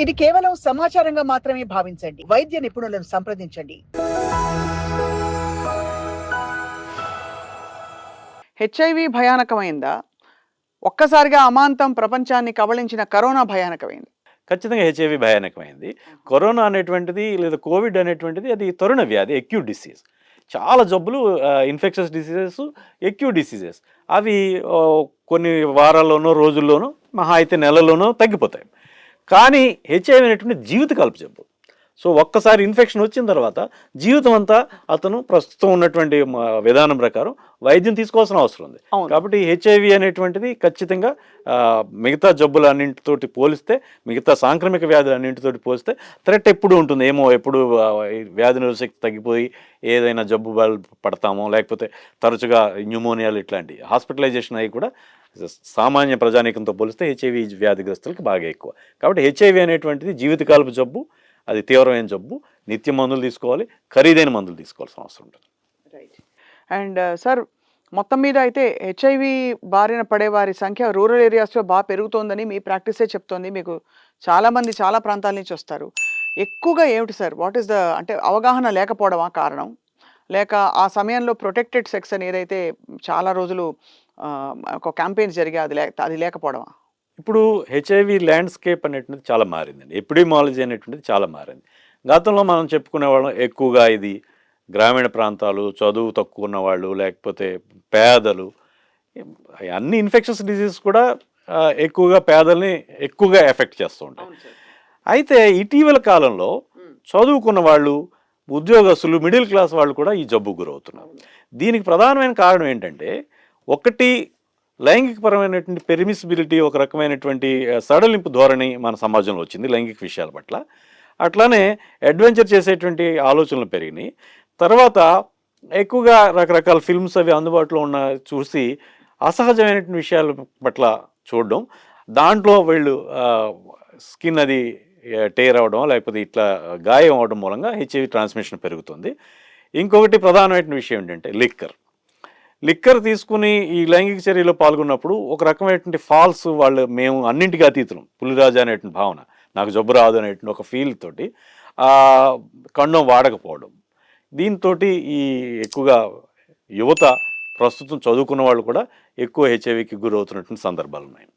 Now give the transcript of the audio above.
ఇది కేవలం సమాచారంగా మాత్రమే భావించండి. వైద్య నిపుణులను సంప్రదించండి. హెచ్ఐవి భయానకమైందా? ఒక్కసారిగా అమాంతం ప్రపంచాన్ని కబళించిన కరోనా భయానకమైంది. ఖచ్చితంగా హెచ్ఐవి భయానకమైంది. కరోనా అనేటువంటిది లేదా కోవిడ్ అనేటువంటిది అది తరుణ వ్యాధి, అక్యూట్ డిసీజ్. చాలా జబ్బులు ఇన్ఫెక్షస్ డిసీజెస్, అక్యూట్ డిసీజెస్ అవి కొన్ని వారాల్లోనో, రోజుల్లోనో, మహా అయితే నెలల్లోనో తగ్గిపోతాయి. కానీ హెచ్ఐవి అనేటువంటి జీవితకాలపు జబ్బు. సో ఒక్కసారి ఇన్ఫెక్షన్ వచ్చిన తర్వాత జీవితం అంతా అతను ప్రస్తుతం ఉన్నటువంటి విధానం ప్రకారం వైద్యం తీసుకోవాల్సిన అవసరం ఉంది. కాబట్టి హెచ్ఐవి అనేటువంటిది ఖచ్చితంగా మిగతా జబ్బులన్నింటితోటి పోలిస్తే, మిగతా సాంక్రమిక వ్యాధులన్నింటితోటి పోలిస్తే థ్రెట్ ఎప్పుడు ఉంటుంది. ఏమో ఎప్పుడు వ్యాధి నిరోధశక్తి తగ్గిపోయి ఏదైనా జబ్బు పడతామో, లేకపోతే తరచుగా న్యూమోనియాలు ఇట్లాంటి హాస్పిటలైజేషన్ అయ్యి కూడా సామాన్య ప్రజానీకంతో పోలిస్తే హెచ్ఐవి వ్యాధిగ్రస్తులకు బాగా ఎక్కువ. కాబట్టి హెచ్ఐవి అనేటువంటిది జీవితకాలపు జబ్బు, అది తీవ్రమైన జబ్బు, నిత్య మందులు తీసుకోవాలి, ఖరీదైన మందులు తీసుకోవాల్సిన అవసరం ఉంటుంది. రైట్. అండ్ సార్, మొత్తం మీద అయితే హెచ్ఐవి బారిన పడే వారి సంఖ్య రూరల్ ఏరియాస్లో బాగా పెరుగుతోందని మీ ప్రాక్టీసే చెప్తోంది. మీకు చాలామంది చాలా ప్రాంతాల నుంచి వస్తారు. ఎక్కువగా ఏమిటి సార్, వాట్ ఈస్ ద అంటే అవగాహన లేకపోవడమా కారణం, లేక ఆ సమయంలో ప్రొటెక్టెడ్ సెక్స్ అని ఏదైతే చాలా రోజులు ఒక క్యాంపెయిన్స్ జరిగా అది లేకపోవడమా? ఇప్పుడు హెచ్ఐవి ల్యాండ్స్కేప్ అనేటువంటిది చాలా మారిందండి. ఎపిడెమాలజీ అనేటువంటిది చాలా మారింది. గతంలో మనం చెప్పుకునేవాళ్ళం ఎక్కువగా ఇది గ్రామీణ ప్రాంతాలు, చదువు తక్కువ ఉన్నవాళ్ళు, లేకపోతే పేదలు, అన్ని ఇన్ఫెక్షన్స్ డిసీజెస్ కూడా ఎక్కువగా పేదల్ని ఎక్కువగా ఎఫెక్ట్ చేస్తూ ఉంటాయి. అయితే ఇటీవల కాలంలో చదువుకున్న వాళ్ళు, ఉద్యోగస్తులు, మిడిల్ క్లాస్ వాళ్ళు కూడా ఈ జబ్బుకు గురవుతున్నారు. దీనికి ప్రధానమైన కారణం ఏంటంటే, ఒకటి లైంగికపరమైనటువంటి పెర్మిసిబిలిటీ, ఒక రకమైనటువంటి సడలింపు ధోరణి మన సమాజంలో వచ్చింది లైంగిక విషయాల పట్ల. అట్లానే అడ్వెంచర్ చేసేటువంటి ఆలోచనలు పెరిగినాయి. తర్వాత ఎక్కువగా రకరకాల ఫిల్మ్స్ అవి అందుబాటులో ఉన్న చూసి అసహజమైనటువంటి విషయాల పట్ల చూడడం, దాంట్లో వీళ్ళు స్కిన్ అది టేర్ అవ్వడం, లేకపోతే ఇట్లా గాయం అవడం మూలంగా హెచ్ఐవి ట్రాన్స్మిషన్ పెరుగుతుంది. ఇంకొకటి ప్రధానమైన విషయం ఏంటంటే లిక్కర్ తీసుకుని ఈ లైంగిక చర్యలో పాల్గొన్నప్పుడు ఒక రకమైనటువంటి ఫాల్స్, మేము అన్నింటికీ అతీతులం, పులిరాజా అనేటువంటి భావన, నాకు జబ్బు రాదు అనేటువంటి ఒక ఫీల్ తోటి కండం వాడకపోవడం, దీంతో ఈ ఎక్కువగా యువత, ప్రస్తుతం చదువుకున్న వాళ్ళు కూడా ఎక్కువ హెచ్ఐవికి గురవుతున్నటువంటి సందర్భాలు ఉన్నాయి.